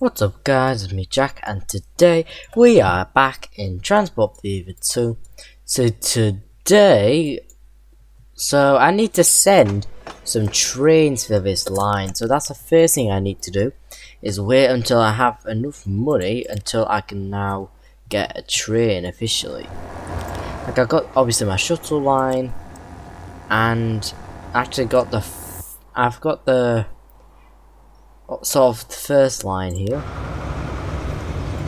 What's up guys, it's me Jack, and today we are back in Transport Fever 2. So I need to send some trains for this line, so that's the first thing I need to do, is wait until I have enough money until I can now get a train officially. Like I got obviously my shuttle line, and actually got I've got the sort of the first line here.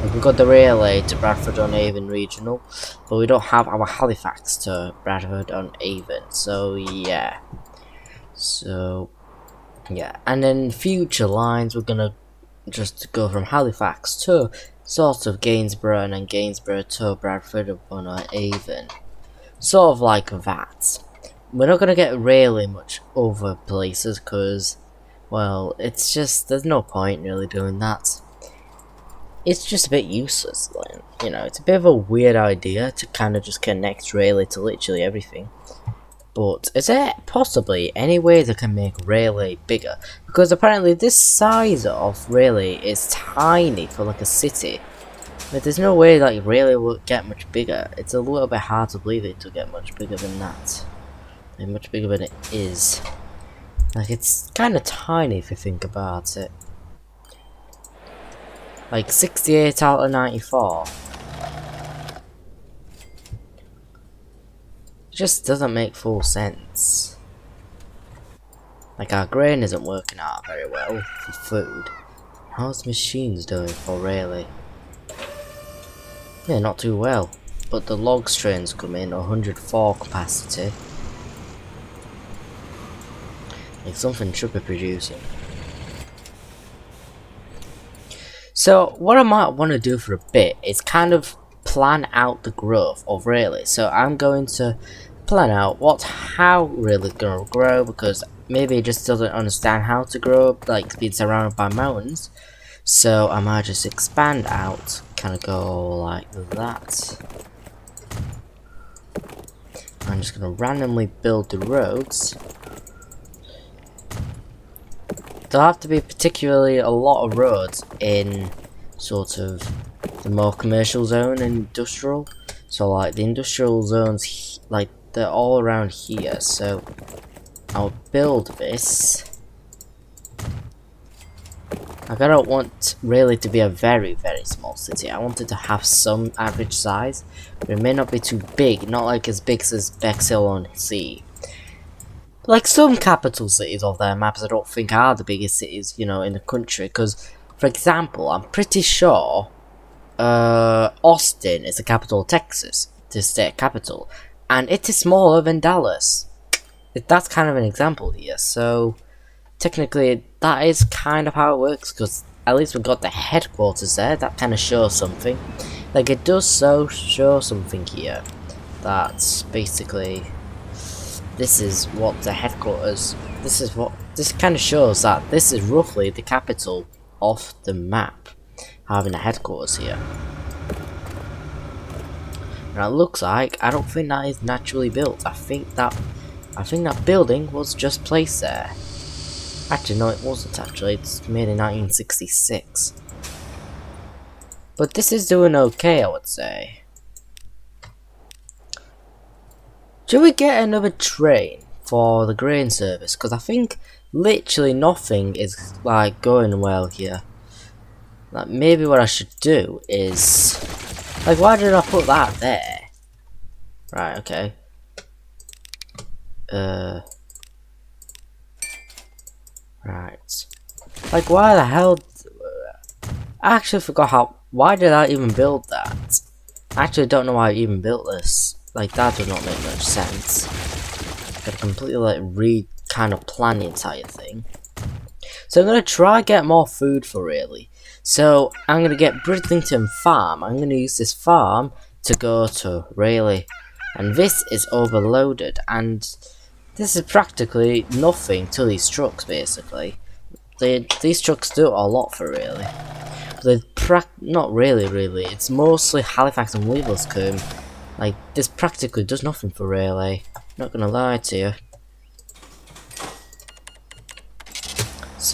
We've got the railway to Bradford-on-Avon Regional, but we don't have our Halifax to Bradford-on-Avon, so yeah. And then future lines, we're gonna just go from Halifax to sort of Gainsborough, and then Gainsborough to Bradford-upon-Avon. Sort of like that. We're not gonna get railway much over places, because, well, it's just, there's no point really doing that. It's just a bit useless, like, you know, it's a bit of a weird idea to kind of just connect railway to literally everything. But is there possibly any way they can make railway bigger? Because apparently this size of railway is tiny for like a city. But there's no way like railway will get much bigger. It's a little bit hard to believe it to get much bigger than that. And much bigger than it is. Like, it's kind of tiny if you think about it. Like 68 out of 94. It just doesn't make full sense. Like, our grain isn't working out very well for food. How's the machines doing for railway? Yeah, not too well. But the logs trains come in 104 capacity. Like, something should be producing. So what I might want to do for a bit is kind of plan out the growth of railway. So I'm going to plan out how railway is going to grow, because maybe it just doesn't understand how to grow, like being surrounded by mountains. So I might just expand out, kind of go like that. I'm just going to randomly build the roads. There'll have to be particularly a lot of roads in sort of the more commercial zone and industrial. So like the industrial zones, like they're all around here. So I'll build this. Like, I don't want really to be a very small city. I want it to have some average size, but it may not be too big. Not like as big as Bexhill-on-Sea. Like some capital cities of their maps, I don't think are the biggest cities, you know, in the country. Because, for example, I'm pretty sure Austin is the capital of Texas, the state capital, and it is smaller than Dallas. That's kind of an example here. So, technically, that is kind of how it works. Because at least we've got the headquarters there. That kind of shows something. Like, it does show something here. That's basically, this is what the headquarters, this kind of shows that this is roughly the capital of the map, having a headquarters here. Now it looks like, I don't think that is naturally built. I think that building was just placed there. Actually no, it wasn't actually, it's made in 1966. But this is doing okay, I would say. Should we get another train for the grain service? Because I think literally nothing is like going well here. Like, maybe what I should do is, like, why did I put that there? Right, okay. Right. Like, why the hell? I actually forgot why did I even build that? I actually don't know why I even built this. Like, that does not make much sense. Gotta completely like kind of plan the entire thing. So I'm gonna try get more food for really. So I'm gonna get Bridlington Farm. I'm gonna use this farm to go to Rayleigh. And this is overloaded, and this is practically nothing to these trucks basically. These trucks do a lot for Rayleigh. Not really, it's mostly Halifax and Weevelscombe. Like, this practically does nothing for Rayleigh. Not gonna lie to you.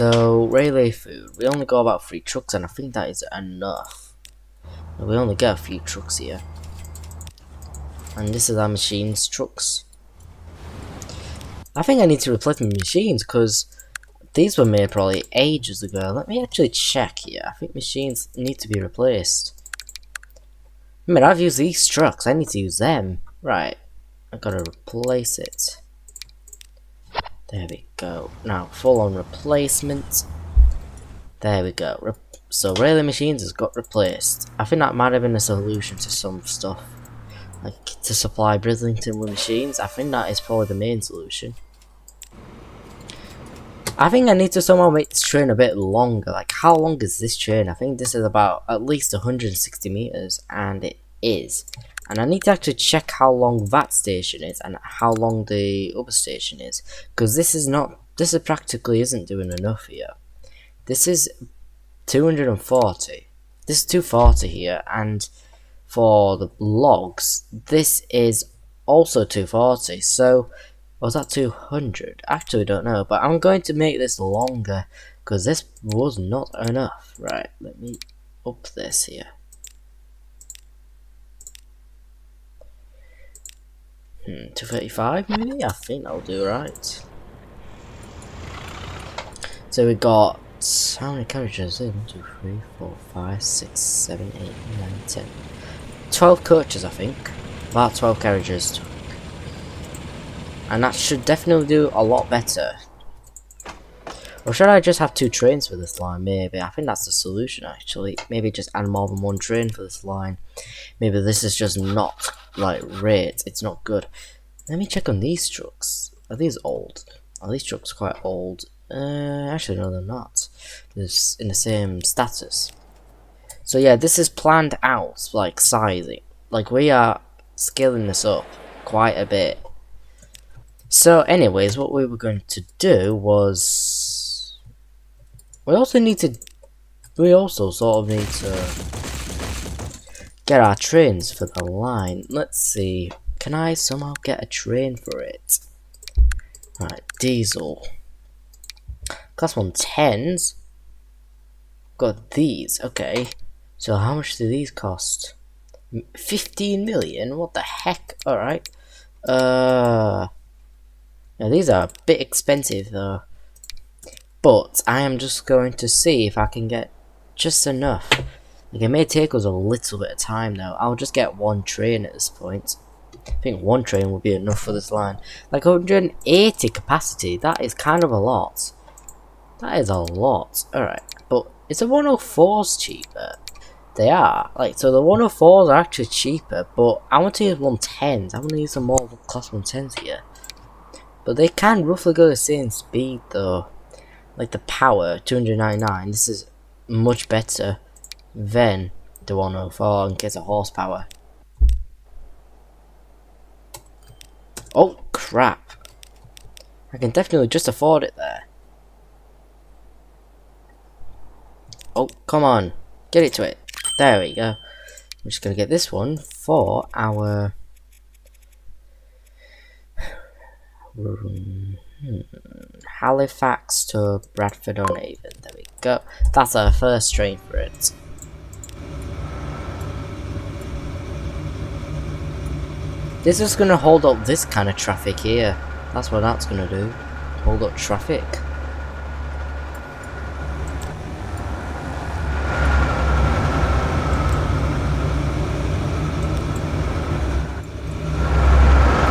So railway food. We only got about 3 trucks, and I think that is enough. We only get a few trucks here, and this is our machines trucks. I think I need to replace my machines because these were made probably ages ago. Let me actually check here. I think machines need to be replaced. I mean, I've used these trucks. I need to use them. Right. I gotta replace it. There we go. Now, full on replacement. There we go. So, railway machines has got replaced. I think that might have been a solution to some stuff. Like, to supply Bridlington with machines. I think that is probably the main solution. I think I need to somehow make this train a bit longer. Like, how long is this train? I think this is about at least 160 meters, and it is. And I need to actually check how long that station is and how long the other station is, because this is practically isn't doing enough here. This is 240. This is 240 here, and for the logs, this is also 240. So. Was that 200? Actually, don't know, but I'm going to make this longer because this was not enough. Right, let me up this here. 235 maybe? I think that'll do right. So we got how many carriages? 1, 2, 3, 4, 5, 6, 7, 8, 9, 10. 12 coaches, I think. About 12 carriages. And that should definitely do a lot better. Or should I just have 2 trains for this line? Maybe. I think that's the solution actually. Maybe just add more than 1 train for this line. Maybe this is just not like rate. It's not good. Let me check on these trucks. Are these old? Are these trucks quite old? Actually no, they're not. They're in the same status. So yeah, this is planned out, like sizing. Like we are scaling this up quite a bit. So anyways, what we were going to do was we also sort of need to get our trains for the line. Let's see, can I somehow get a train for it? Right, diesel. Class 110s. Got these, okay. So how much do these cost? 15 million? What the heck? Alright. Now these are a bit expensive though, but I am just going to see if I can get just enough. Like, it may take us a little bit of time though. I'll just get 1 train at this point. I think 1 train will be enough for this line. Like 180 capacity, that is kind of a lot. That is a lot. Alright, but is the 104s cheaper? They are. Like, so the 104s are actually cheaper, but I want to use 110s. I want to use some more class 110s here. But they can roughly go the same speed though. Like the power, 299, this is much better than the 104 in case of horsepower. Oh crap. I can definitely just afford it there. Oh, come on. Get it to it. There we go. I'm just going to get this one for our... Halifax to Bradford-on-Avon. There we go. That's our first train for it. This is gonna hold up this kind of traffic here. That's what that's gonna do. Hold up traffic.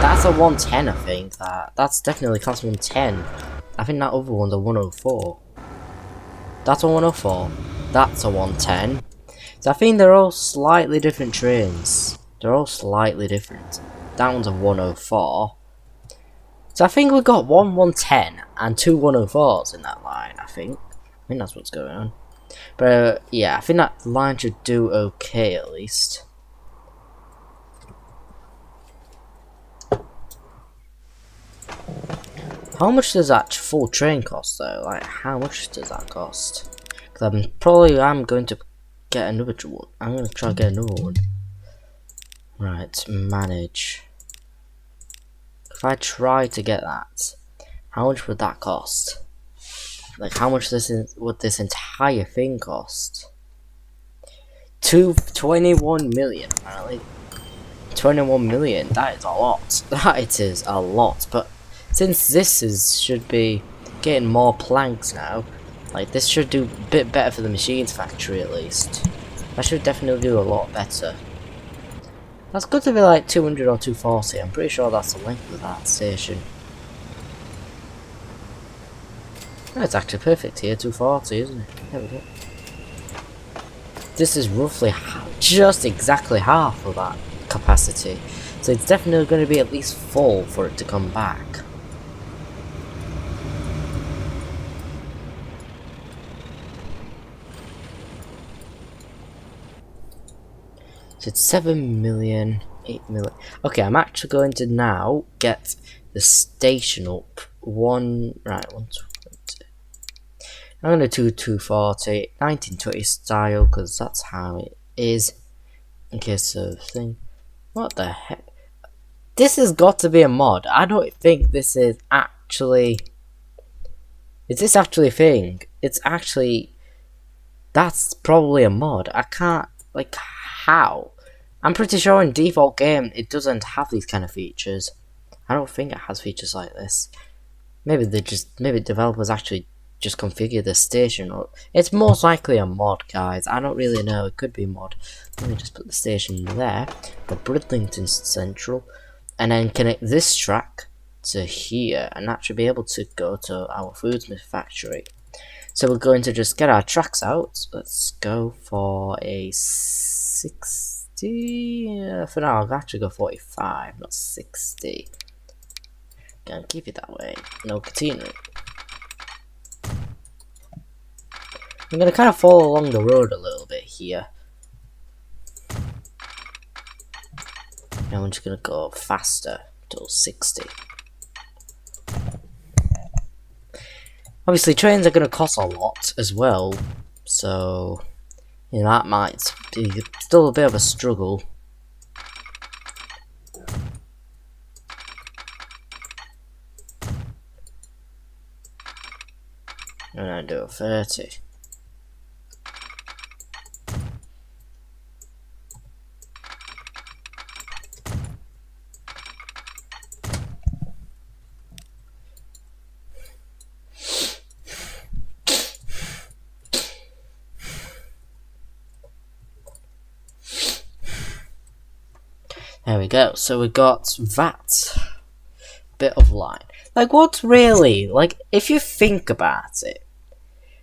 That's a 110, I think. That's definitely class 110. I think that other one's a 104. That's a 104. That's a 110. So I think they're all slightly different trains. They're all slightly different. That one's a 104. So I think we've got 110 and 2 104s in that line, I think. I think that's what's going on. But yeah, I think that line should do okay at least. How much does that full train cost though? Like, how much does that cost? Because I'm going to get another one. I'm going to try to get another one. Right, manage. If I try to get that, how much would that cost? Like, how much would this entire thing cost? 21 million, apparently. 21 million, that is a lot. That is a lot, but since this should be getting more planks now, like, this should do a bit better for the machines factory at least. That should definitely do a lot better. That's got to be like 200 or 240, I'm pretty sure that's the length of that station. Oh, it's actually perfect here, 240, isn't it? There we go. This is roughly just exactly half of that capacity, so it's definitely going to be at least full for it to come back. So it's 7 million, 8 million. Okay, I'm actually going to now get the station up. One, 220. I'm going to do 240, 1920 style, because that's how it is. In case of thing. What the heck? This has got to be a mod. I don't think this is actually... Is this actually a thing? It's actually... That's probably a mod. I can't... Like, how? I'm pretty sure in default game it doesn't have these kind of features. I don't think it has features like this. Maybe developers actually just configure the station, or it's most likely a mod, guys. I don't really know. It could be a mod. Let me just put the station there for Bridlington Central, and then connect this track to here, and that should be able to go to our Foodsmith factory. So we're going to just get our tracks out. Let's go for a 60. For now, I'll actually go 45, not 60. Gonna keep it that way. No continuing. I'm gonna kind of follow along the road a little bit here. Now I'm just gonna go faster till 60. Obviously, trains are gonna cost a lot as well, so yeah, that might be still a bit of a struggle. And I do a 30. There we go. So we got that bit of line. Like, what really? Like, if you think about it,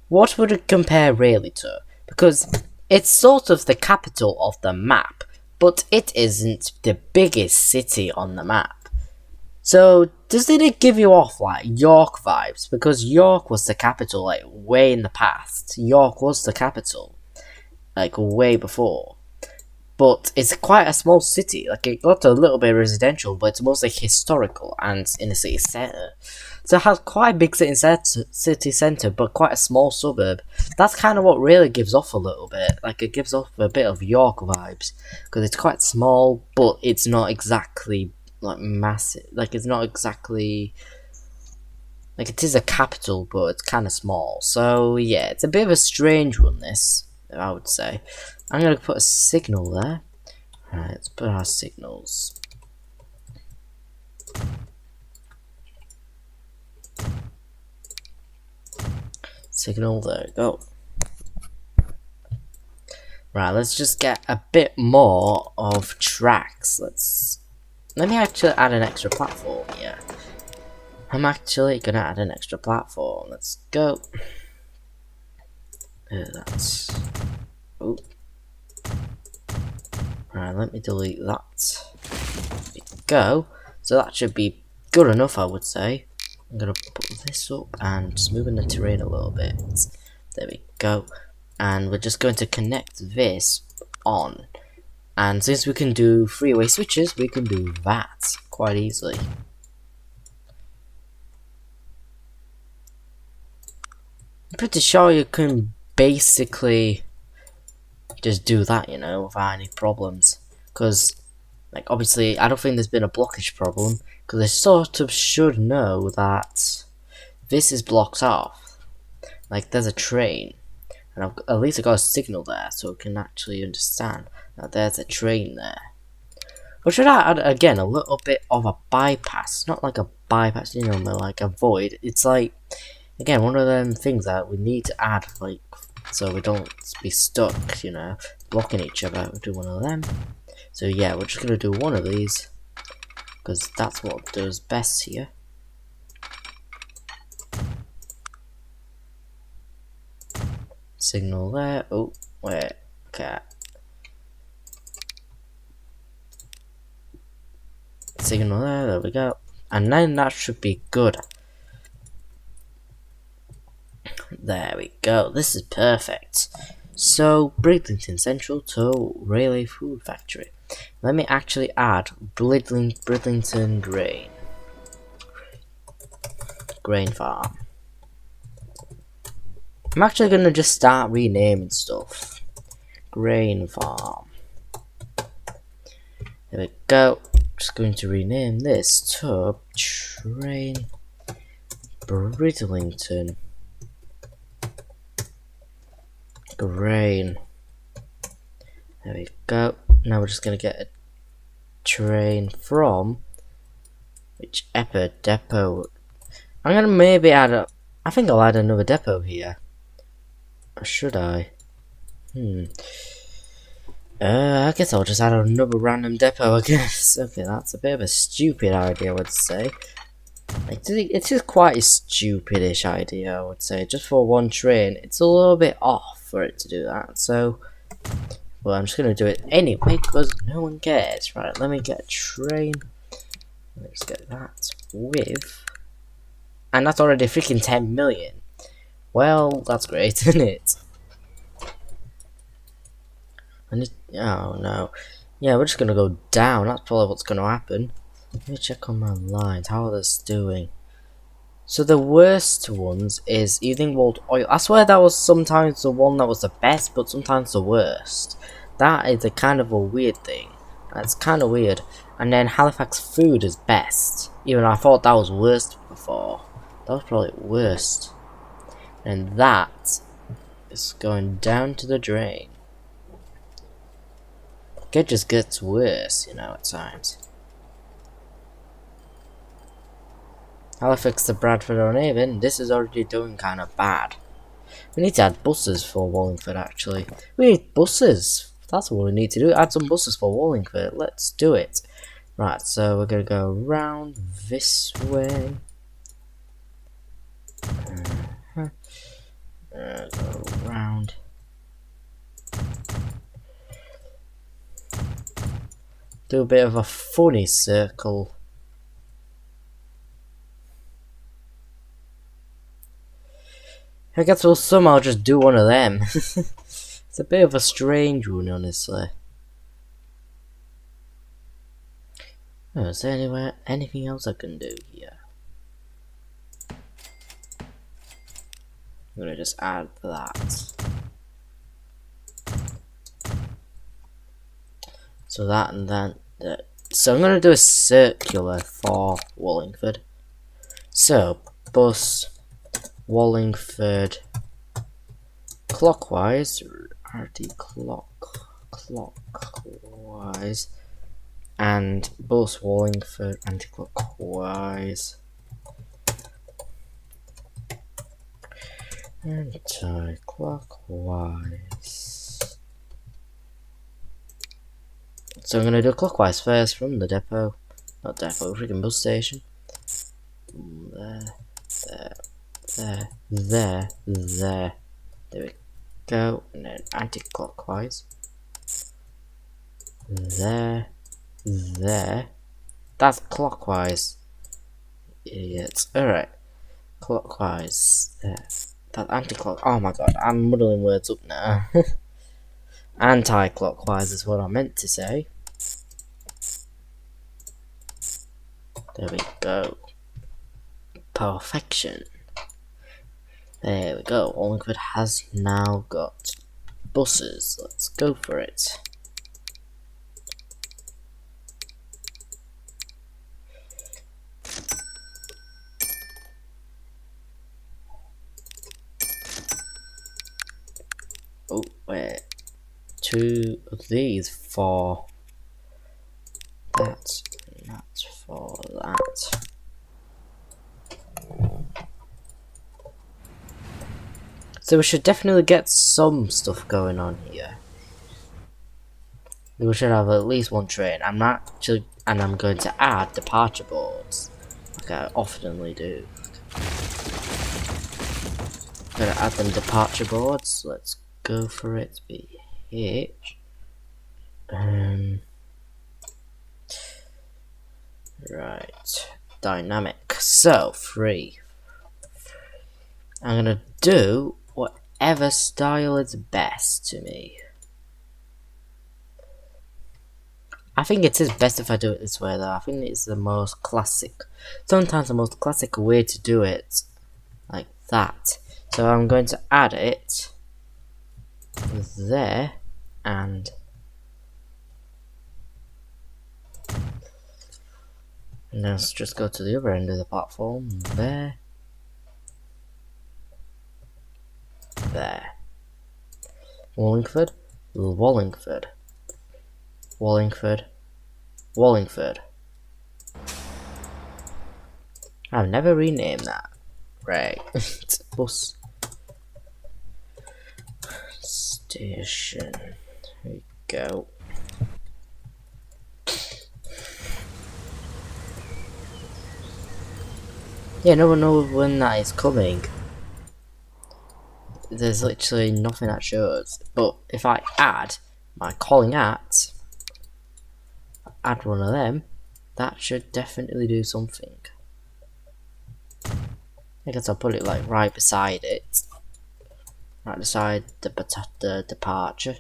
what would it compare really to? Because it's sort of the capital of the map, but it isn't the biggest city on the map. So, doesn't it give you off like York vibes? Because York was the capital, like, way in the past. York was the capital, like, way before. But it's quite a small city. Like, it got a little bit residential, but it's mostly historical and in a city centre. So it has quite a big city centre, but quite a small suburb. That's kind of what really gives off a little bit. Like, it gives off a bit of York vibes. Because it's quite small, but it's not exactly, like, massive. Like, it's not exactly... Like, it is a capital, but it's kind of small. So, yeah, it's a bit of a strange one, this, I would say. I'm going to put a signal there. Alright, let's put our signals. Signal, there we go. Right, let's just get a bit more of tracks. Let me actually add an extra platform here. I'm actually going to add an extra platform. Let's go. That's... Oh. Right, let me delete that. There we go. So that should be good enough, I would say. I'm going to put this up and just move in the terrain a little bit. There we go. And we're just going to connect this on. And since we can do three-way switches, we can do that quite easily. I'm pretty sure you can basically just do that, you know, without any problems. Because, like, obviously, I don't think there's been a blockage problem. Because I sort of should know that this is blocked off. Like there's a train, and at least I got a signal there, so I can actually understand. Now there's a train there. Or should I add again a little bit of a bypass? Not like a bypass, you know, but like a void. It's like again one of them things that we need to add, like so we don't be stuck, you know, blocking each other. We'll do one of them. So yeah, we're just gonna do one of these because that's what does best here. Signal there. Oh, wait. Okay. Signal there. There we go. And then that should be good. There we go. This is perfect. So, Bridlington Central to Railway Food Factory. Let me actually add Bridlington Grain Farm. I'm actually gonna just start renaming stuff. Grain Farm. There we go. Just going to rename this to Train Bridlington Grain. There we go. Now we're just gonna get a train from whichever depot. I'm gonna maybe add a. I think I'll add another depot here. Or should I? I guess I'll just add another random depot, I guess. Okay, that's a bit of a stupid idea, I would say. It's just quite a stupidish idea, I would say. Just for one train, it's a little bit off for it to do that. So, well, I'm just gonna do it anyway because no one cares. Right, let me get a train. Let's get that with, and that's already freaking 10 million. Well, that's great, isn't it? Oh no. Yeah, we're just gonna go down. That's probably what's gonna happen. Let me check on my lines. How are they doing? So the worst ones is Ealing World Oil. I swear that was sometimes the one that was the best, but sometimes the worst. That is a kind of a weird thing. That's kind of weird. And then Halifax Food is best. Even though I thought that was worst before. That was probably worst. And that is going down to the drain. It just gets worse, you know, at times. Halifax to Bradford or Avon, this is already doing kind of bad. We need to add buses for Wallingford, actually. We need buses. That's what we need to do. Add some buses for Wallingford. Let's do it. Right, so we're going to go around this way. Go around. Do a bit of a funny circle. I guess we'll somehow just do one of them. It's a bit of a strange one, honestly. Oh, is there anything else I can do here? I'm gonna just add that. So that and that. So I'm gonna do a circular for Wallingford. So bus Wallingford clockwise, clockwise, and bus Wallingford anti-clockwise. Anti-clockwise. So I'm gonna do clockwise first from the depot. Not depot, freaking bus station. There. There we go. And then anti-clockwise. There. That's clockwise. Idiots. Alright. Clockwise. There. That's anti-clock. Oh my god, I'm muddling words up now. Anti-clockwise is what I meant to say. There we go. Perfection. There we go. Wallingford has now got buses. Let's go for it. 2 of these for that, and that's for that. So we should definitely get some stuff going on here. We should have at least one train. I'm going to add departure boards, like I oftenly do. I'm gonna add them departure boards. Let's go for it. BH. Right. Dynamic. So 3. I'm gonna do whatever style is best to me. I think it is best if I do it this way though. I think it's the most classic. Sometimes the most classic way to do it. Like that. So I'm going to add it there and let's just go to the other end of the platform. There. There. Wallingford. Wallingford. Wallingford. Wallingford. I've never renamed that. Right. Bus station. There we go. Yeah, no one knows when that is coming. There's literally nothing that shows. But if I add my calling at, add one of them, that should definitely do something. I guess I'll put it like right beside it. Right beside the departure.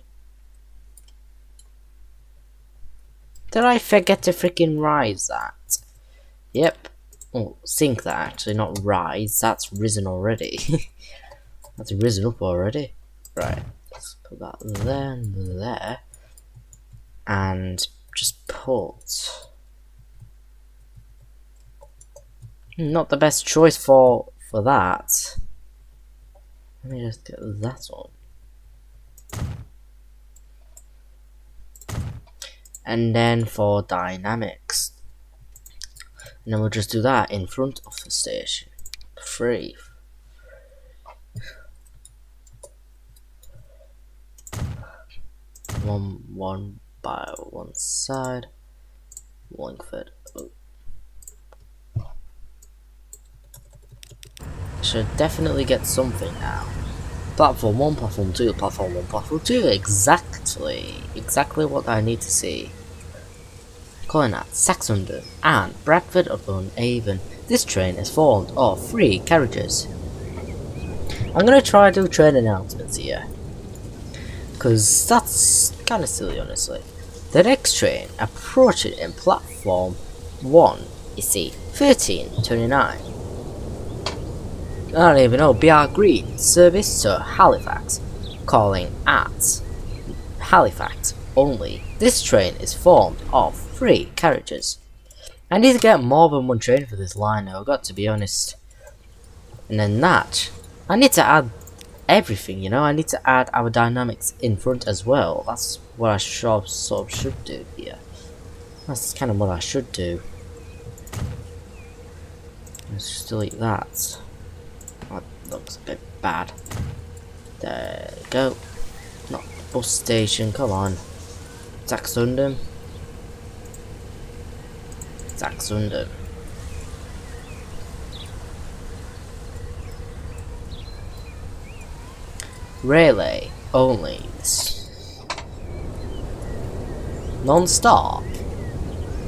Did I forget to freaking rise that? Yep. Oh, sink that actually, not rise. That's risen already. That's risen up already. Right. Let's put that there and there. And just put. Not the best choice for that. Let me just get that on. And then for dynamics. And then we'll just do that in front of the station. 3. One by one side. Wallingford. Oh. Should definitely get something now. Platform 1, platform 2, platform 1, platform 2. Exactly what I need to see. Calling at Saxondon and Bradford upon Avon. This train is formed of 3 carriages. I'm gonna try to do train announcements here, because that's kind of silly, honestly. The next train approaching in platform 1 is the 1329. I don't even know. BR Green service to Halifax. Calling at Halifax only. This train is formed of 3 carriages. I need to get more than one train for this line though, I've got to be honest. And then that, I need to add everything, you know. I need to add our dynamics in front as well. That's what I sort of should do here. That's kind of what I should do. Let's just delete that. That looks a bit bad. There we go. Not bus station, come on. Saxondon. Saxondon. Relay only. Non-stop.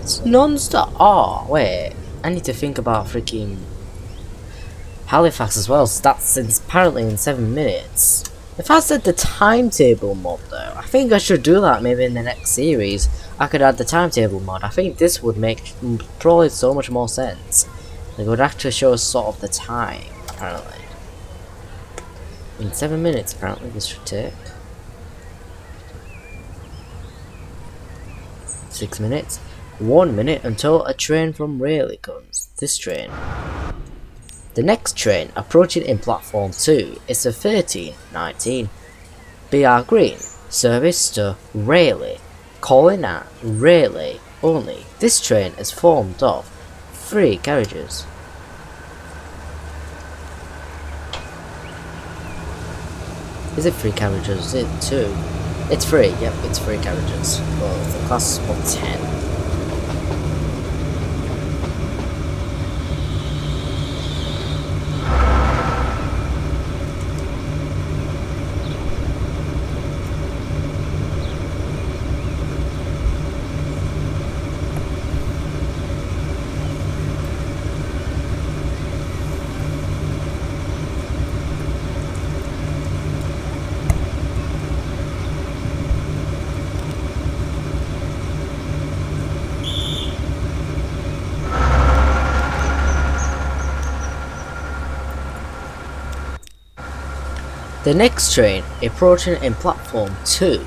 It's non-stop. Oh wait, I need to think about freaking Halifax as well. So that's apparently in 7 minutes. If I said the timetable mod though, I think I should do that maybe in the next series. I could add the timetable mod. I think this would make probably so much more sense. It would actually show us sort of the time, apparently. In 7 minutes, apparently, this should take. 6 minutes. 1 minute until a train from Raleigh comes. This train. The next train approaching in platform 2 is the 1319. BR Green. Service to Raleigh. Calling at Raleigh only. This train is formed of 3 carriages. Is it 3 carriages? Is it 2? It's 3, yep, it's 3 carriages. Well, the class of 10. The next train approaching in platform 2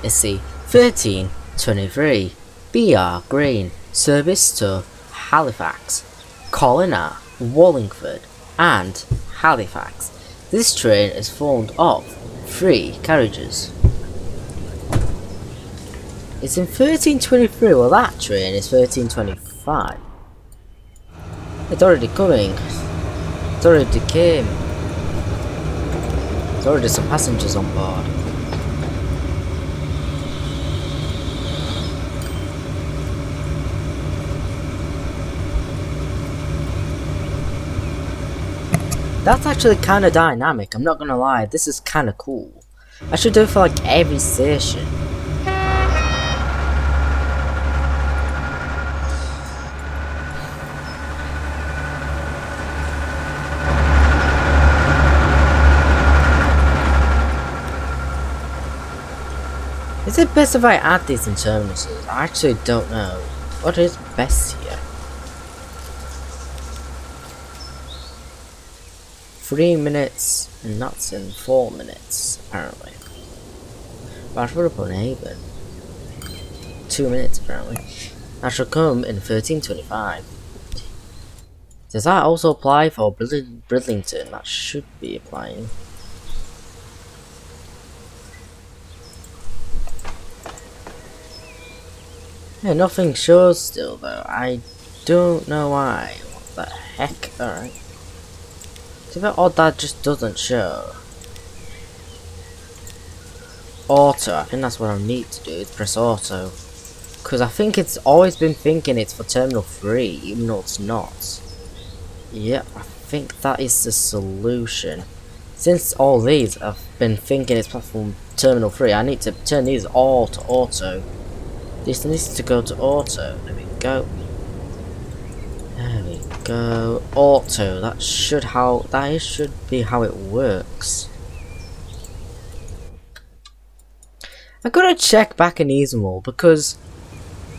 is the 1323 BR Green service to Halifax, calling at Wallingford and Halifax. This train is formed of 3 carriages. It's in 1323, well that train is 1325. It's already coming. It already came. There's already some passengers on board. That's actually kind of dynamic, I'm not gonna lie, this is kind of cool. I should do it for like every station. Is it best if I add these in terminuses? I actually don't know. What is best here? 3 minutes, and that's in 4 minutes, apparently. Bradford upon Avon. 2 minutes, apparently. That should come in 1325. Does that also apply for Bridlington? That should be applying. Yeah, nothing shows still though. I don't know why. What the heck? Alright. It's a bit odd that just doesn't show. Auto. I think that's what I need to do. Is press auto. Because I think it's always been thinking it's for Terminal 3, even though it's not. Yep, I think that is the solution. Since all these have been thinking it's platform Terminal 3, I need to turn these all to auto. This needs to go to auto. There we go. There we go. Auto. That should be how it works. I gotta check back in Easemall because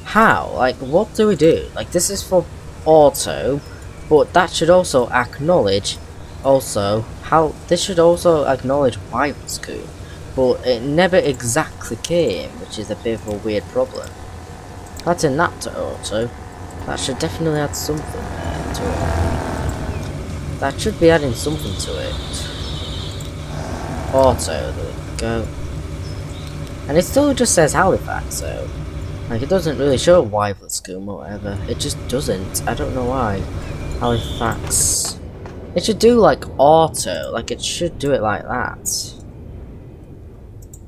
how? Like, what do we do? Like, this is for auto, but that should also acknowledge how this should also acknowledge rival school. But it never exactly came, which is a bit of a weird problem. That's in that to auto. That should definitely add something there to it. That should be adding something to it. Auto, there we go. And it still just says Halifax, so like it doesn't really show rival school or whatever. It just doesn't. I don't know why. Halifax. It should do like auto, like it should do it like that.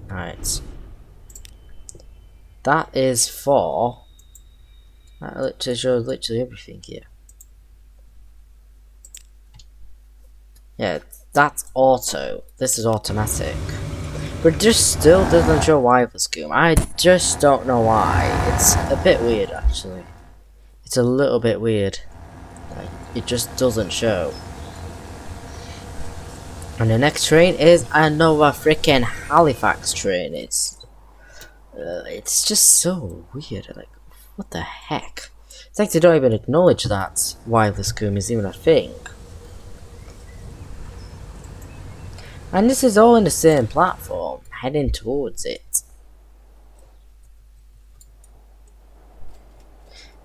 Right. That is for... That literally shows literally everything here. Yeah, that's auto. This is automatic. But it just still doesn't show rival school. I just don't know why. It's a bit weird actually. It's a little bit weird. Like, it just doesn't show. And the next train is another freaking Halifax train. It's just so weird. Like, what the heck? It's like they don't even acknowledge that wireless comb is even a thing. And this is all in the same platform, heading towards it.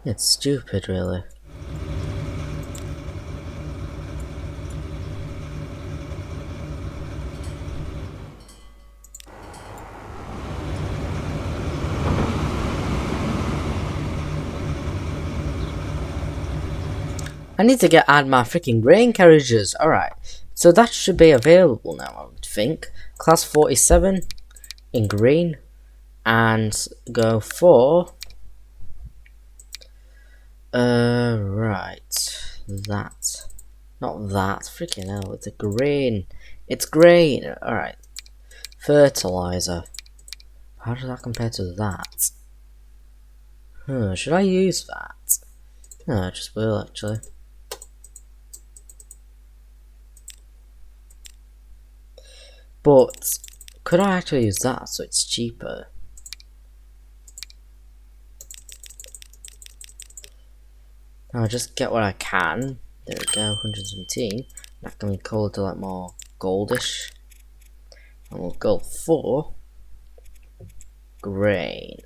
It's stupid, really. I need to add my freaking grain carriages. Alright, so that should be available now, I would think. Class 47 in green, and go for right, that, not that, freaking hell, it's a grain, it's grain. Alright, fertilizer, how does that compare to that? Should I use that? No, I just will actually. But could I actually use that so it's cheaper? I'll just get what I can. There we go, 117. That can be colored to like more goldish. And we'll go for grain.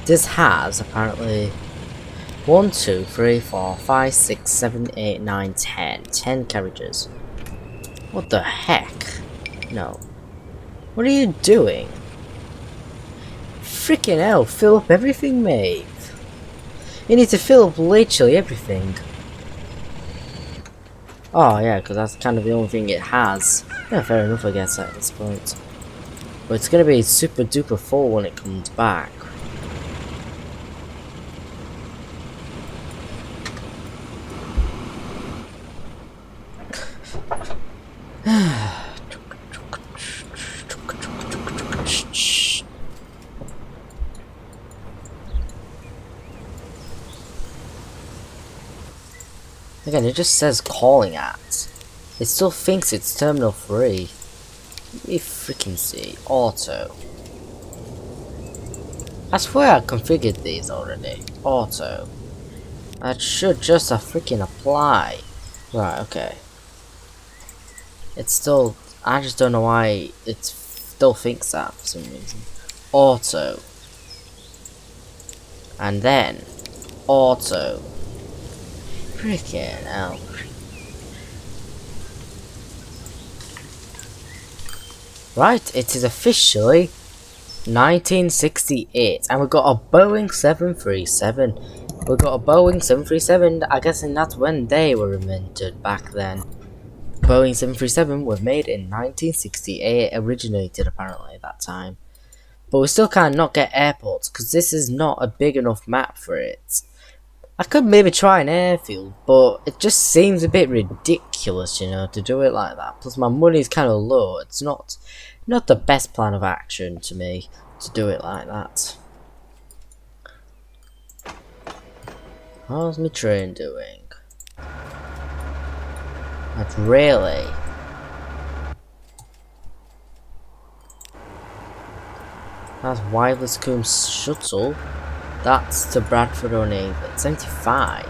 This has apparently 1, 2, 3, 4, 5, 6, 7, 8, 9, 10. 10 carriages. What the heck? No. What are you doing? Freaking hell, fill up everything, mate. You need to fill up literally everything. Oh yeah, because that's kind of the only thing it has. Yeah, fair enough I guess at this point. But it's gonna be super duper full when it comes back. Again, it just says calling at. It still thinks it's terminal 3. Let me freaking see. Auto. I swear I configured these already. Auto. That should just freaking apply. Right, okay. It's still... I just don't know why it still thinks that for some reason. Auto. And then... Auto. Freaking hell. Right, it is officially 1968, and we've got a Boeing 737. We've got a Boeing 737, I guess, and that's when they were invented back then. Boeing 737 was made in 1968, originated apparently at that time. But we still can't not get airports, because this is not a big enough map for it. I could maybe try an airfield, but it just seems a bit ridiculous, you know, to do it like that. Plus my money's kind of low. It's not the best plan of action to me to do it like that. How's my train doing? That's really... That's Wireless Coombs Shuttle. That's to Bradford on Avon. 75.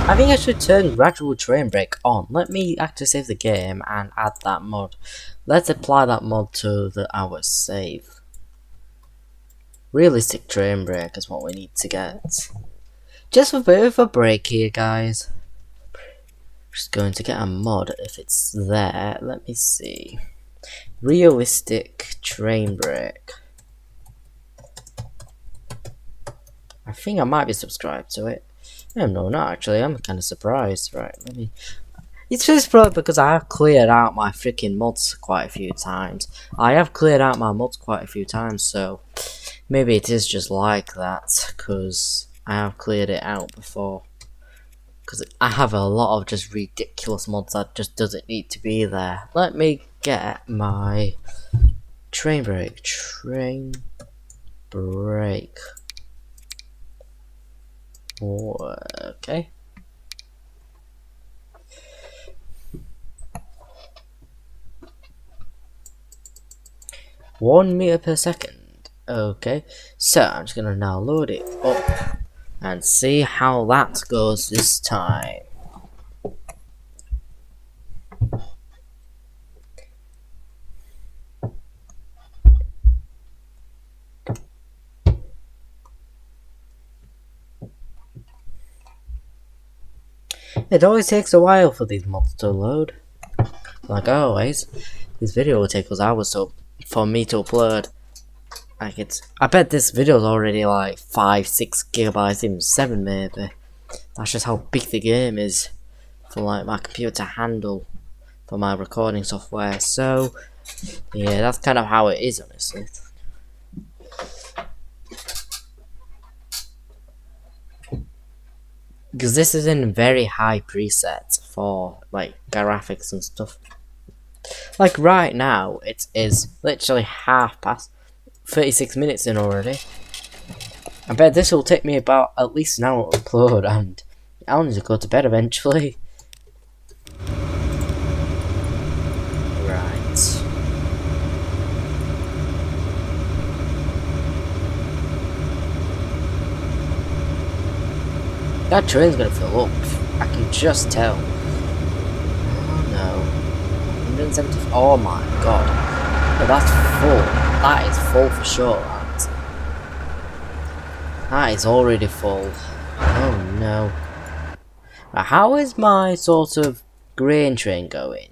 I think I should turn gradual train brake on. Let me actually save the game and add that mod. Let's apply that mod to our save. Realistic train brake is what we need to get. Just a bit of a break here, guys. Just going to get a mod if it's there. Let me see. Realistic train brake. I think I might be subscribed to it. No, not actually. I'm kind of surprised. Right, let me. It's just probably because I have cleared out my freaking mods quite a few times. I have cleared out my mods quite a few times, so maybe it is just like that, because I have cleared it out before. Because I have a lot of just ridiculous mods that just doesn't need to be there. Let me get my train brake. Train brake. Okay. 1 meter per second. Okay, so I'm just gonna now load it up and see how that goes this time. It always takes a while for these mods to load. Like always, this video will take us hours for me to upload. Like I bet this video is already like 5-6 gigabytes, even 7 maybe. That's just how big the game is for like my computer to handle for my recording software. So yeah, that's kind of how it is, honestly. Because this is in very high presets for like graphics and stuff. Like right now, it is literally 36 minutes in already. I bet this will take me about at least an hour to upload, and I'll need to go to bed eventually. Right. That train's gonna fill up. I can just tell. Oh no. 170. Oh my god. Oh, that's full. That is full for sure. That is already full. Oh no. How is my sort of grain train going?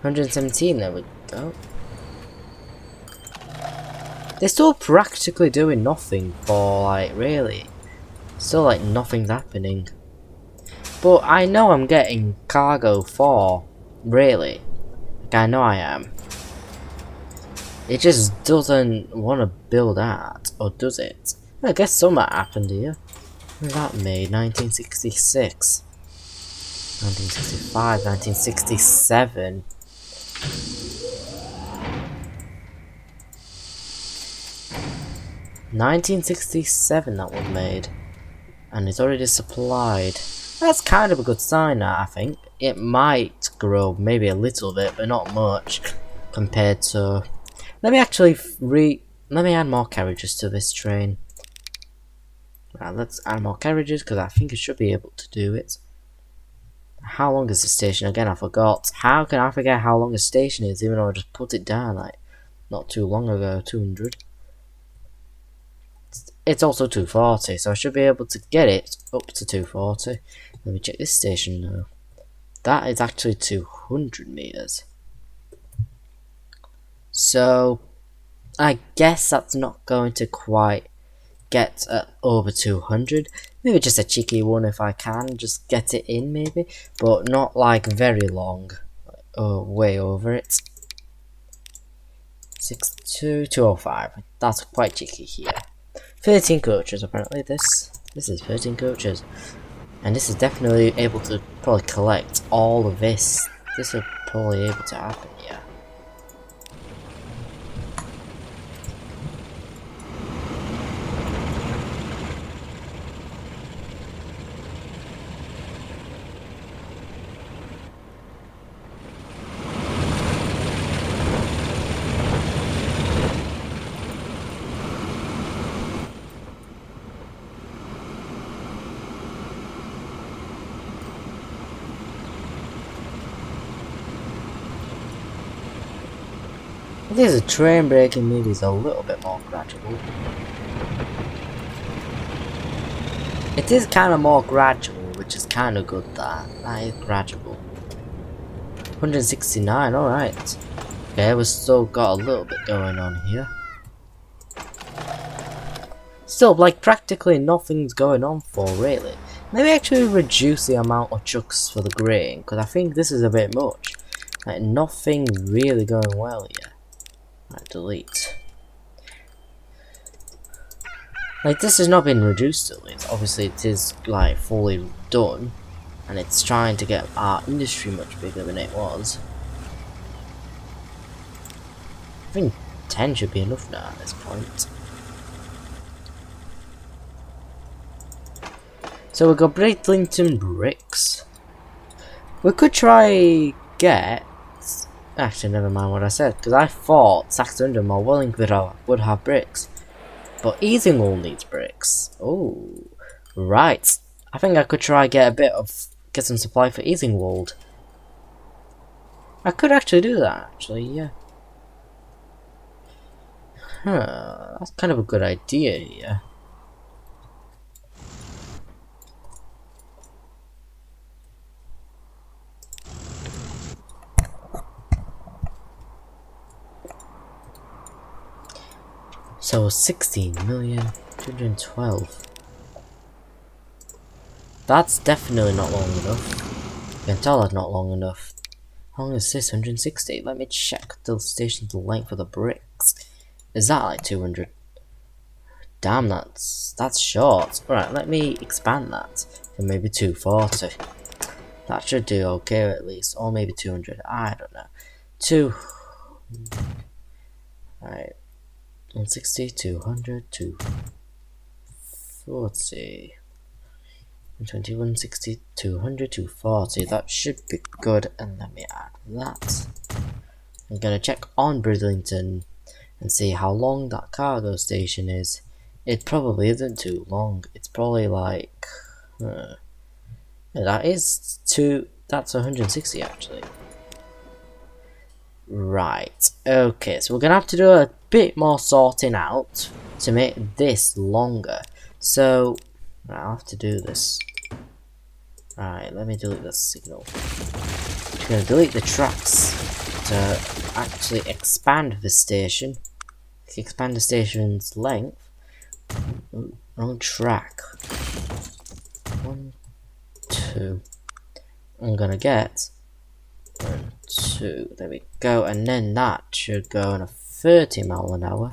117, there we go. They're still practically doing nothing for, like, really. Still, like, nothing's happening. But I know I'm getting cargo for, really. Like, I know I am. It just doesn't want to build at, or does it? I guess something happened here. When was that made? 1966. 1965, 1967. $1967 that was made, and it's already supplied. That's kind of a good sign, I think. It might grow maybe a little bit, but not much compared to. Let me actually let me add more carriages to this train. Right, let's add more carriages because I think it should be able to do it. How long is the station? Again, I forgot. How can I forget how long a station is, even though I just put it down like not too long ago? 200. It's also 240, so I should be able to get it up to 240. Let me check this station now. That is actually 200 meters. So I guess that's not going to quite get over 200. Maybe just a cheeky one if I can, just get it in maybe, but not like very long. Way over it. 205. That's quite cheeky here. 13 coaches apparently. This is 13 coaches, and this is definitely able to probably collect all of this. This is probably able to happen, yeah. I think the train braking maybe is a little bit more gradual. It is kind of more gradual, which is kind of good. That is gradual. 169. All right. Okay, we've still got a little bit going on here. Still, like practically nothing's going on for really. Maybe actually reduce the amount of chucks for the grain, because I think this is a bit much. Like, nothing really going well here. Right, delete. Like, this has not been reduced to delete. Obviously, it is, like, fully done. And it's trying to get our industry much bigger than it was. I think 10 should be enough now at this point. So we've got Bridlington bricks. We could try get... Actually, never mind what I said, because I thought Saxon or Wellington would have bricks. But Easingall needs bricks. Oh, right. I think I could try get some supply for Easingwold. I could actually do that, actually, yeah. Huh, that's kind of a good idea here. So 16,212. That's definitely not long enough. You can tell that's not long enough. How long is this? 160? Let me check the station's length for the bricks. Is that like 200? Damn, that's short. Alright, let me expand that to maybe 240. That should do okay at least. Or maybe 200. I don't know. Alright. 160, 200, 240. 120, 60, 200, 240. That should be good. And let me add that. I'm gonna check on Bridlington and see how long that cargo station is. It probably isn't too long. It's probably like... yeah, that's 160 actually. Right, okay, so we're gonna have to do a bit more sorting out to make this longer. So, I'll have to do this. Alright, let me delete the signal. I'm gonna delete the tracks to actually expand the station. Expand the station's length. Ooh, wrong track. 1, 2. I'm gonna get 1, 2. There we go, and then that should go in a 30 mile an hour.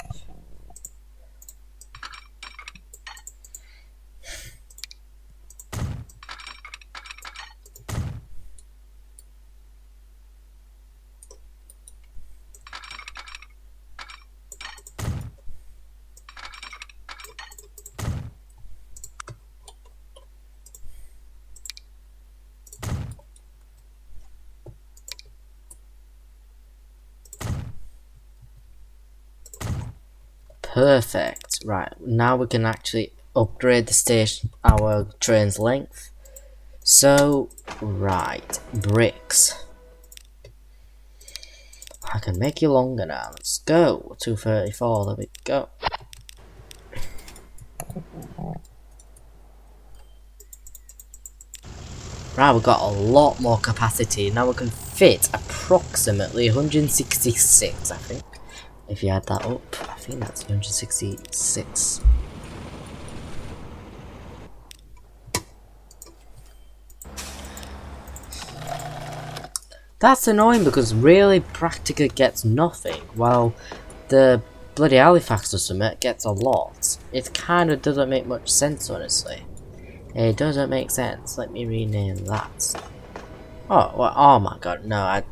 Perfect. Right, now we can actually upgrade the station, our train's length. So, right, bricks. I can make you longer now. Let's go. 234. There we go. Right, we've got a lot more capacity. Now we can fit approximately 166, I think. If you add that up, I think that's 166. That's annoying because really Practica gets nothing, while the bloody Halifax or something gets a lot. It kind of doesn't make much sense, honestly. It doesn't make sense. Let me rename that. Oh, well, oh my god, no,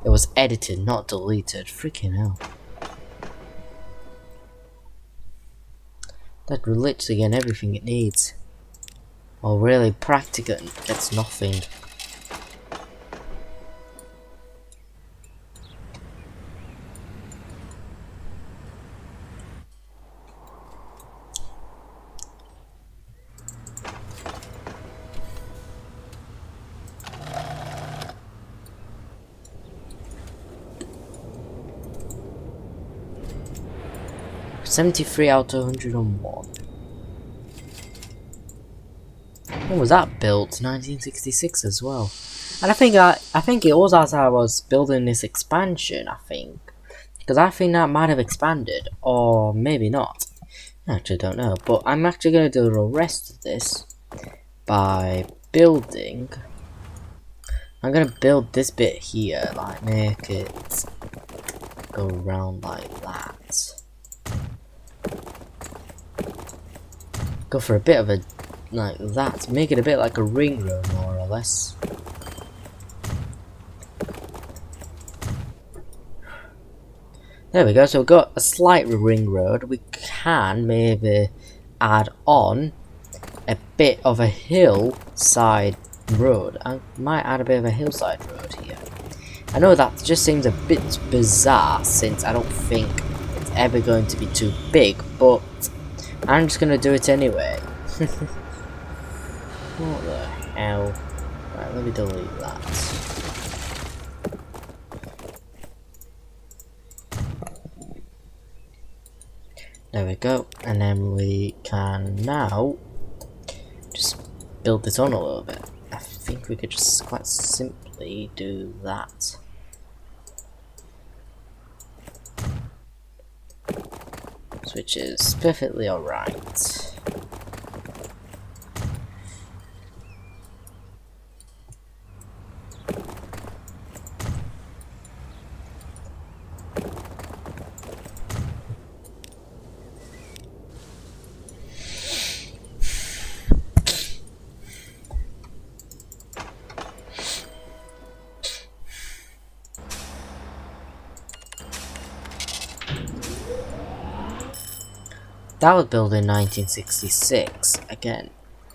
it was edited, not deleted. Freaking hell. That will literally get everything it needs. Well, really, Practica gets nothing. $73 out of 101. When was that built? 1966 as well. And I think it was as I was building this expansion, I think. Because I think that might have expanded, or maybe not. I actually don't know, but I'm actually going to do the rest of this by building. I'm gonna build this bit here, like make it go around like that. Go for a bit of a like that, make it a bit like a ring road more or less. There we go, so we've got a slight ring road. We can maybe add on a bit of a hillside road. I might add a bit of a hillside road here. I know that just seems a bit bizarre since I don't think it's ever going to be too big, but I'm just gonna do it anyway. What the hell? Right, let me delete that. There we go, and then we can now just build this on a little bit. I think we could just quite simply do that. Which is perfectly alright. That was built in 1966 again.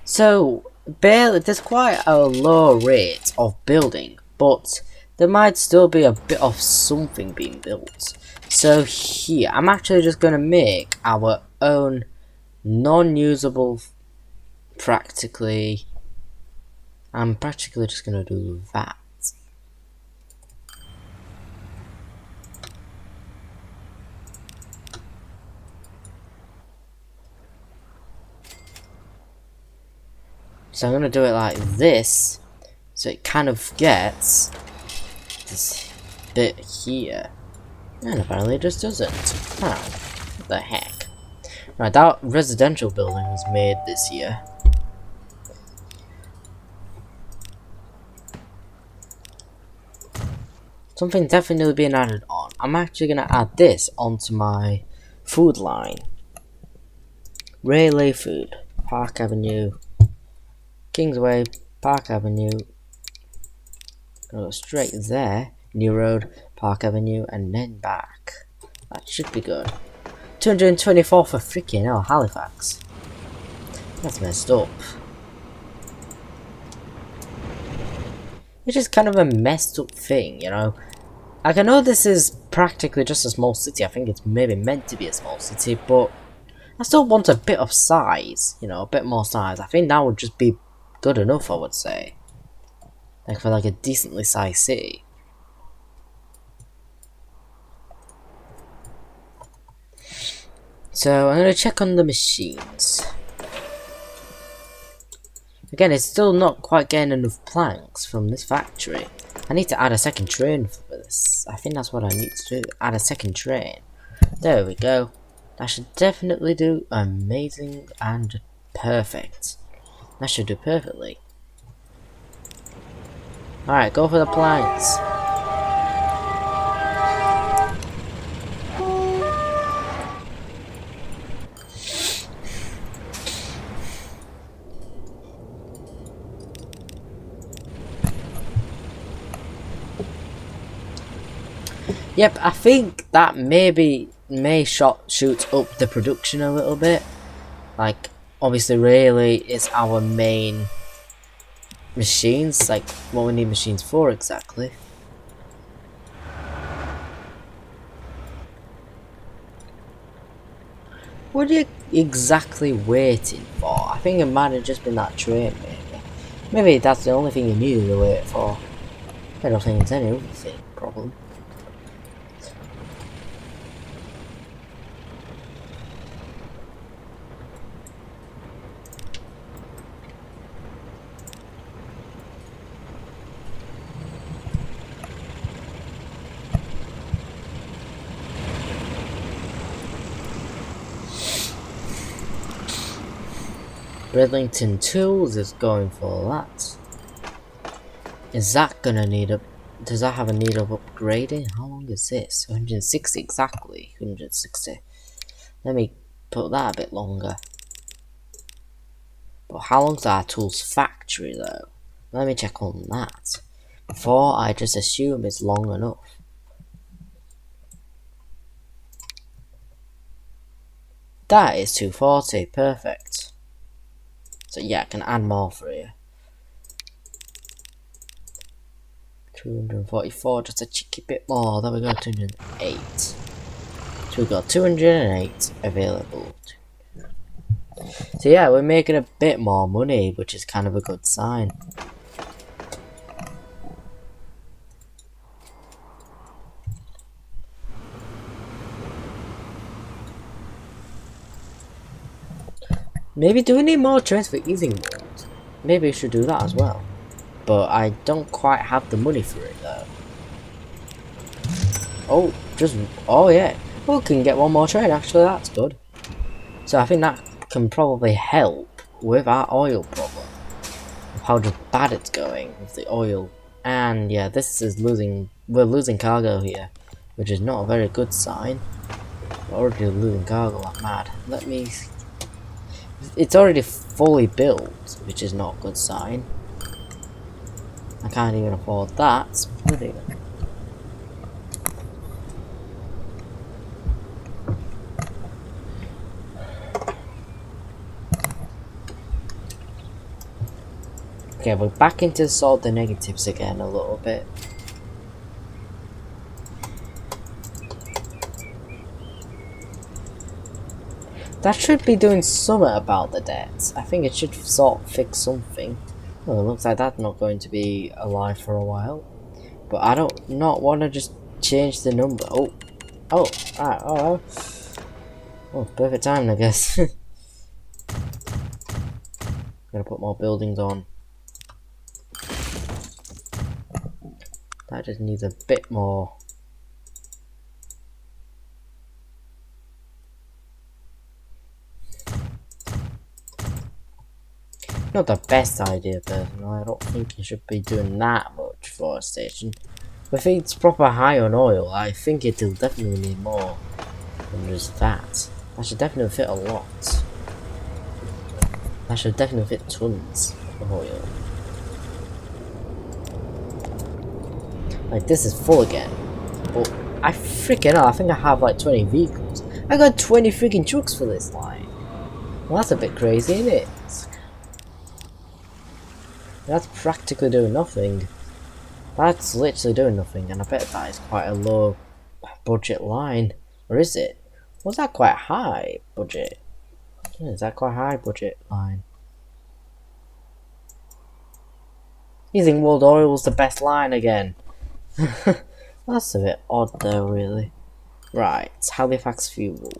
So barely, there's quite a low rate of building, but there might still be a bit of something being built. So here, I'm actually just going to make our own non-usable practically. I'm practically just going to do that. So I'm going to do it like this, so it kind of gets this bit here. And apparently it just doesn't. Wow, what the heck. Right, that residential building was made this year. Something definitely being added on. I'm actually going to add this onto my food line. Relay Food, Park Avenue, Kingsway, Park Avenue. Gonna go straight there. New Road, Park Avenue, and then back. That should be good. 224 for freaking hell, Halifax. That's messed up. It's just kind of a messed up thing, you know. Like, I know this is practically just a small city. I think it's maybe meant to be a small city, but I still want a bit of size, you know, a bit more size. I think that would just be good enough, I would say. Like, for like a decently sized city. So, I'm going to check on the machines. Again, it's still not quite getting enough planks from this factory. I need to add a second train for this. I think that's what I need to do. Add a second train. There we go. That should definitely do amazing and perfect. That should do perfectly. Alright, go for the planks. Yep, I think that maybe may shoot up the production a little bit. Like, obviously, really, it's our main machines. Like, what we need machines for exactly. What are you exactly waiting for? I think it might have just been that train, maybe. Maybe that's the only thing you needed to wait for. I don't think it's any other thing, probably. Bridlington Tools is going for that. Is that gonna need a... Does that have a need of upgrading? How long is this? 160 exactly. 160. Let me put that a bit longer. But how long's our tools factory though? Let me check on that. Before I just assume it's long enough. That is 240, perfect. So yeah, I can add more for you. 244, just a cheeky bit more. Then we got 208. So we got 208 available. So yeah, we're making a bit more money, which is kind of a good sign. Maybe do we need more trains for easing mode? Maybe we should do that as well. But I don't quite have the money for it though. Oh yeah. We can get one more train actually, that's good. So I think that can probably help with our oil problem. Of how just bad it's going with the oil. And yeah, this is we're losing cargo here. Which is not a very good sign. We're already losing cargo like mad. It's already fully built, which is not a good sign. I can't even afford that. Okay, we're back into sort of the negatives again a little bit. That should be doing something about the debts. I think it should sort of fix something. Well, it looks like that's not going to be alive for a while. But I don't not want to just change the number. Oh, perfect time, I guess. Gotta put more buildings on. That just needs a bit more. Not the best idea, personally. I don't think you should be doing that much for a station. If it's proper high on oil, I think it'll definitely need more than just that. That should definitely fit a lot. That should definitely fit tons of oil. Like, this is full again. But I freaking hell, I think I have like 20 vehicles. I got 20 freaking trucks for this line. Well, that's a bit crazy, isn't it? That's practically doing nothing. That's literally doing nothing, and I bet that is quite a low budget line. Or is it? Was that quite high budget? Yeah, is that quite high budget line? Using World Oil's the best line again. That's a bit odd though, really. Right, Halifax Fuel.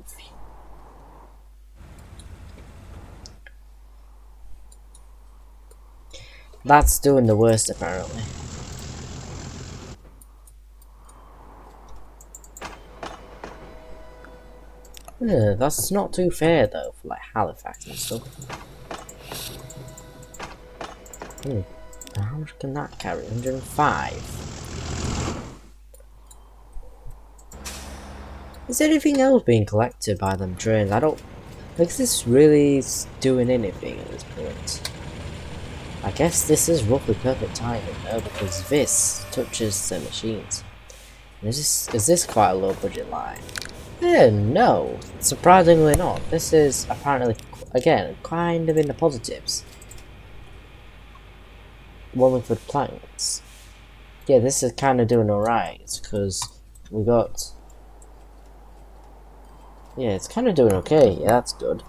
That's doing the worst apparently. Yeah, that's not too fair though for like Halifax and stuff. How much can that carry? 105. Is anything else being collected by them trains? I don't... Like, is this really doing anything at this point? I guess this is roughly perfect timing though, because this touches the machines. And is this quite a low budget line? No, surprisingly not. This is apparently, again, kind of in the positives. Wallingford planks. Yeah, this is kind of doing alright, because we got... Yeah, it's kind of doing okay. Yeah, that's good.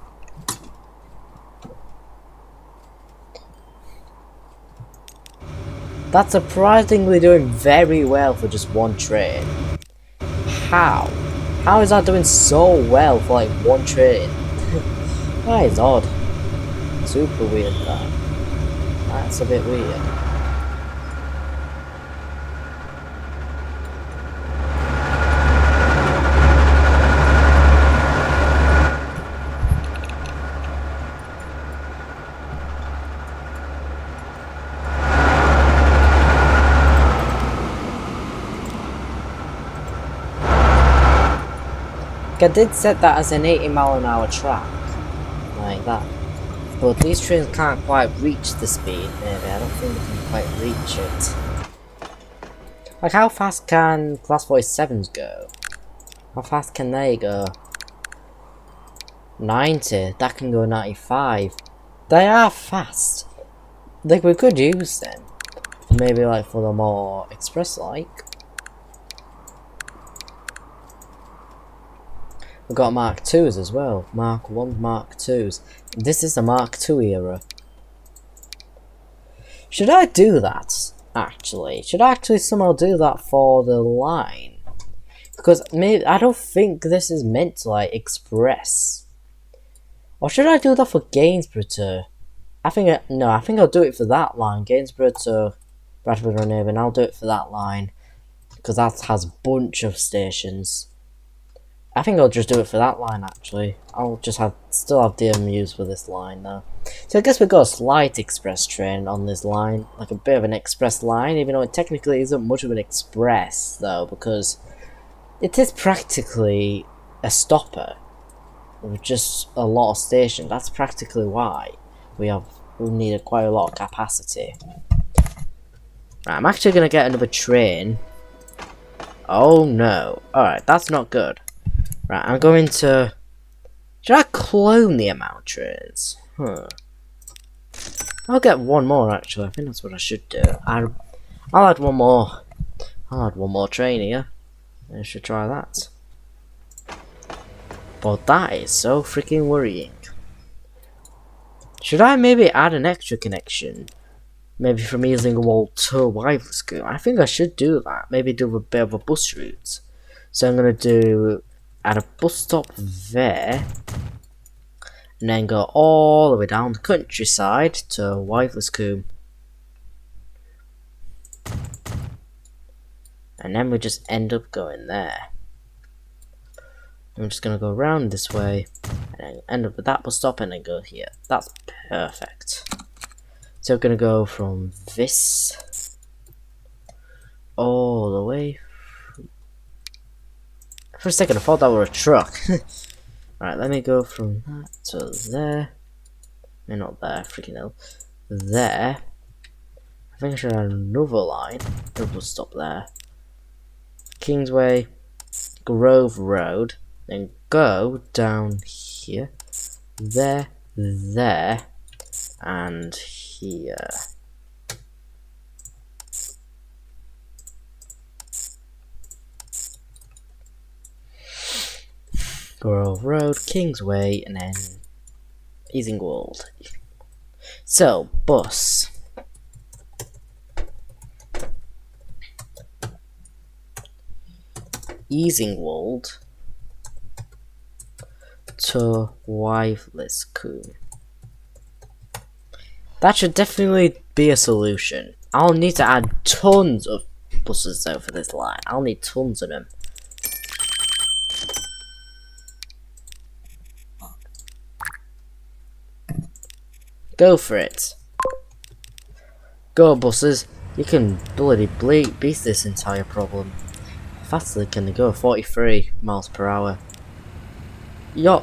That's surprisingly doing very well for just one train. How? How is that doing so well for like one train? That is odd. Super weird that. That's a bit weird. I did set that as an 80-mile-an-hour track, like that. But these trains can't quite reach the speed, maybe. I don't think they can quite reach it. Like, how fast can Class 47s go? How fast can they go? 90. That can go 95. They are fast. Like, we could use them. Maybe, like, for the more express-like. We've got Mark 2s as well. Mark 1, Mark 2s. This is the Mark 2 era. Should I do that, actually? Should I actually somehow do that for the line? Because maybe I don't think this is meant to, like, express. Or should I do that for Gainsborough to... I think I'll do it for that line. Gainsborough to Bradford or Avon. I'll do it for that line. Because that has a bunch of stations. I think I'll just do it for that line, actually. I'll just still have DMUs for this line, though. So I guess we've got a slight express train on this line. Like a bit of an express line, even though it technically isn't much of an express, though. Because it is practically a stopper. With just a lot of stations. That's practically why we needed quite a lot of capacity. Right, I'm actually going to get another train. Oh no. Alright, that's not good. Right, I'm going to... Should I clone the amount of trains? I'll get one more, actually. I think that's what I should do. I'll add one more. I'll add one more train here. I should try that. But that is so freaking worrying. Should I maybe add an extra connection? Maybe from Easingwold to Wivelscombe? I think I should do that. Maybe do a bit of a bus route. So I'm going to add a bus stop there. And then go all the way down the countryside to Wivelscombe. And then we just end up going there. I'm just going to go around this way. And then end up at that bus stop and then go here. That's perfect. So we're going to go from this all the way. For a second I thought that were a truck. Right, let me go from that to there. No, not there, freaking hell. There. I think I should add another line. Double stop there. Kingsway, Grove Road. Then go down here. There, and here. Grove Road, Kingsway, and then Easingwold. So, bus. Easingwold to Wivelscombe. That should definitely be a solution. I'll need to add tons of buses though for this line. I'll need tons of them. Go for it. Go buses. You can bloody beast this entire problem. How fastly can they go? 43 miles per hour.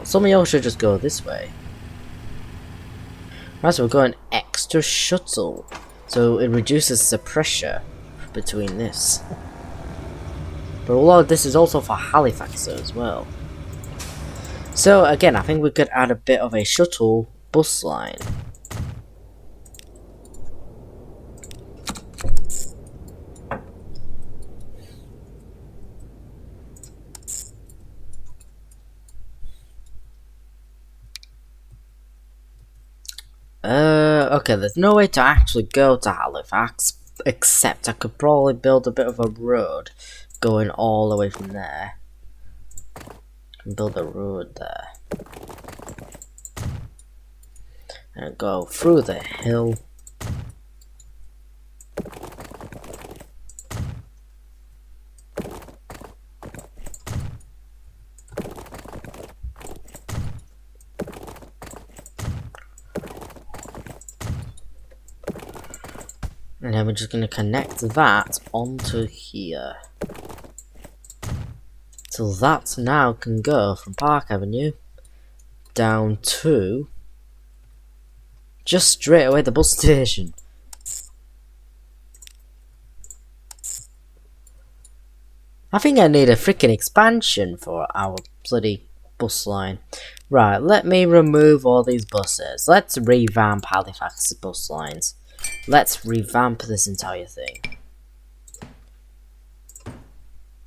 Some of y'all should just go this way. Right, so we're going extra shuttle. So it reduces the pressure between this. But a lot of this is also for Halifax as well. So again, I think we could add a bit of a shuttle bus line. Okay, there's no way to actually go to Halifax, except I could probably build a bit of a road going all the way from there. And build a road there. And go through the hill. And then we're just going to connect that onto here. To So that now can go from Park Avenue down to just straight away the bus station. I think I need a freaking expansion for our bloody bus line. Right, let me remove all these buses. Let's revamp Halifax's bus lines. Let's revamp this entire thing.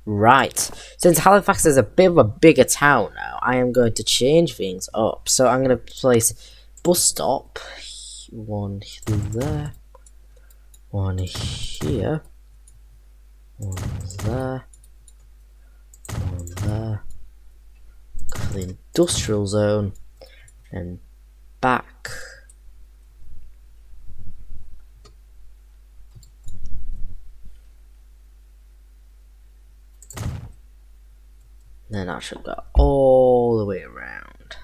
Right, since Halifax is a bit of a bigger town now, I am going to change things up. So I'm going to place bus stop, one there, one here, one there, one there, go for the industrial zone, and back. Then I should go all the way around.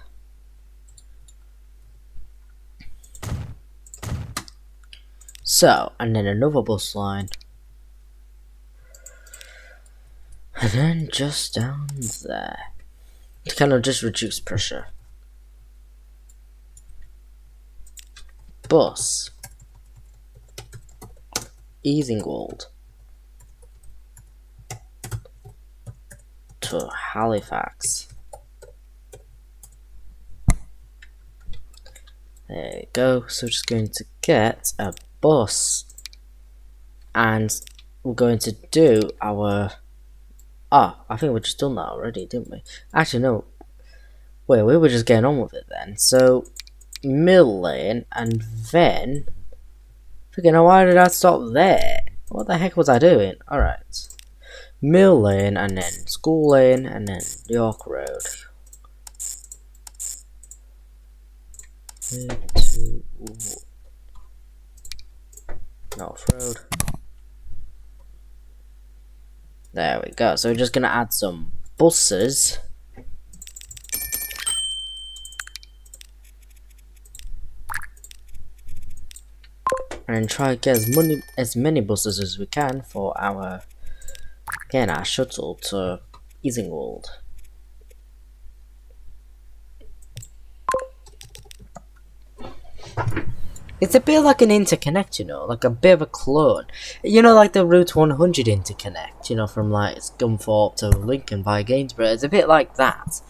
So, and then another bus line. And then just down there. To kind of just reduce pressure. Bus. Easingwold. To Halifax. There we go. So we're just going to get a bus. And we're going to do our... Ah, I think we just done that already, didn't we? Actually, no. Wait, we were just getting on with it then. So, Mill Lane, and then... Freaking, why did I stop there? What the heck was I doing? Alright. Mill Lane, and then School Lane, and then York Road. North Road. There we go. So we're just gonna add some buses. And try to get as many buses as we can for our shuttle to Easingwold. It's a bit like an interconnect, you know, like a bit of a clone. You know, like the Route 100 interconnect, you know, from like Scunthorpe to Lincoln via Gainsborough. It's a bit like that.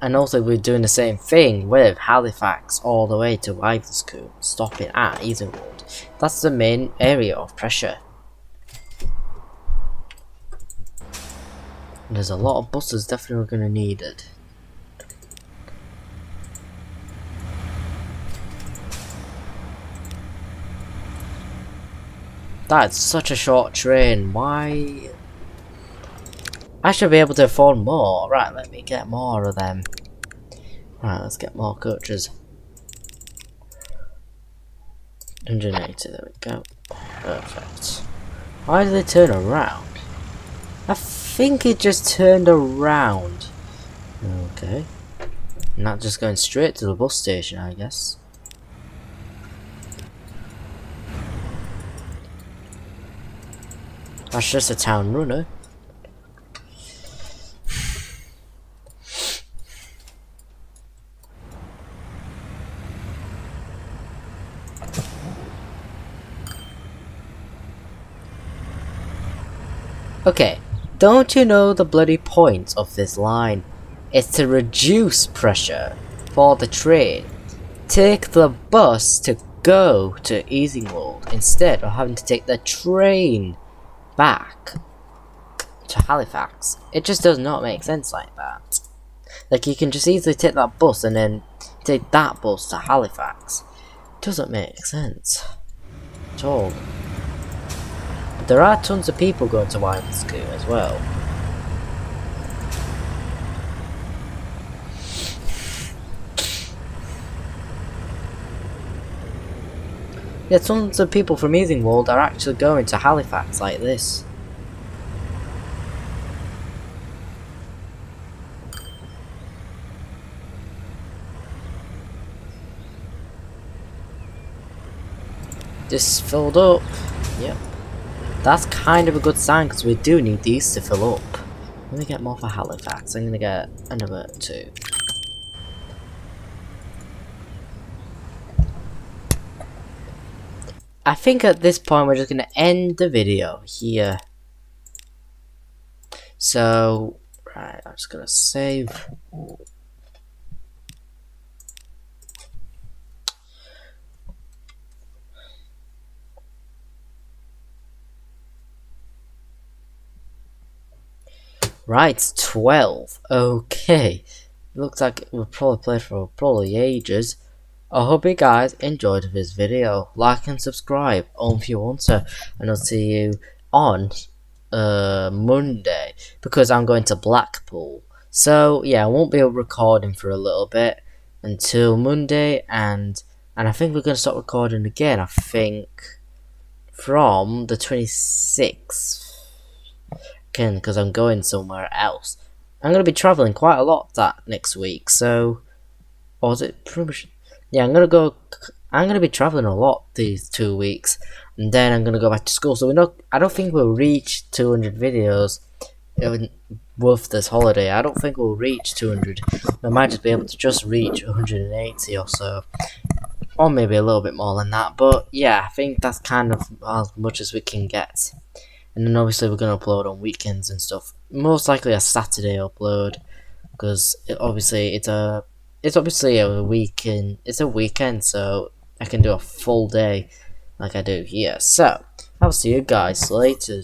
And also we're doing the same thing with Halifax all the way to Witherspoon, stopping at Easingwold. That's the main area of pressure. And there's a lot of buses definitely going to need it. That's such a short train. Why? I should be able to afford more. Right, let me get more of them. Right, let's get more coaches. 180, there we go. Perfect. Why did they turn around? I think it just turned around. Okay. Not just going straight to the bus station, I guess. That's just a town runner. Okay, don't you know the bloody point of this line? It's to reduce pressure for the train. Take the bus to go to Easingwold instead of having to take the train back to Halifax. It just does not make sense like that. Like, you can just easily take that bus and then take that bus to Halifax. It doesn't make sense at all. But there are tons of people going to Witherspoon as well. Yeah, tons of people from Easingwold are actually going to Halifax like this. This filled up. Yep. That's kind of a good sign because we do need these to fill up. Let me get more for Halifax. I'm gonna get another 2. I think at this point we're just gonna end the video here. So, right, I'm just gonna save. Right, 12. Okay. Looks like we've probably played for probably ages. I hope you guys enjoyed this video. Like and subscribe if you want to. And I'll see you on Monday. Because I'm going to Blackpool. So yeah, I won't be recording for a little bit until Monday, and I think we're gonna start recording again, I think, from the 26th. Again, because I'm going somewhere else. I'm gonna be traveling quite a lot that next week, so or is it pretty much, yeah, I'm gonna be traveling a lot these 2 weeks, and then I'm gonna go back to school. So I don't think we'll reach 200 videos with this holiday. I don't think we'll reach 200. I might just be able to just reach 180 or so, or maybe a little bit more than that. But yeah, I think that's kind of as much as we can get. And then obviously we're gonna upload on weekends and stuff. Most likely a Saturday upload, because it's obviously a weekend. It's a weekend, so I can do a full day like I do here. So I'll see you guys later.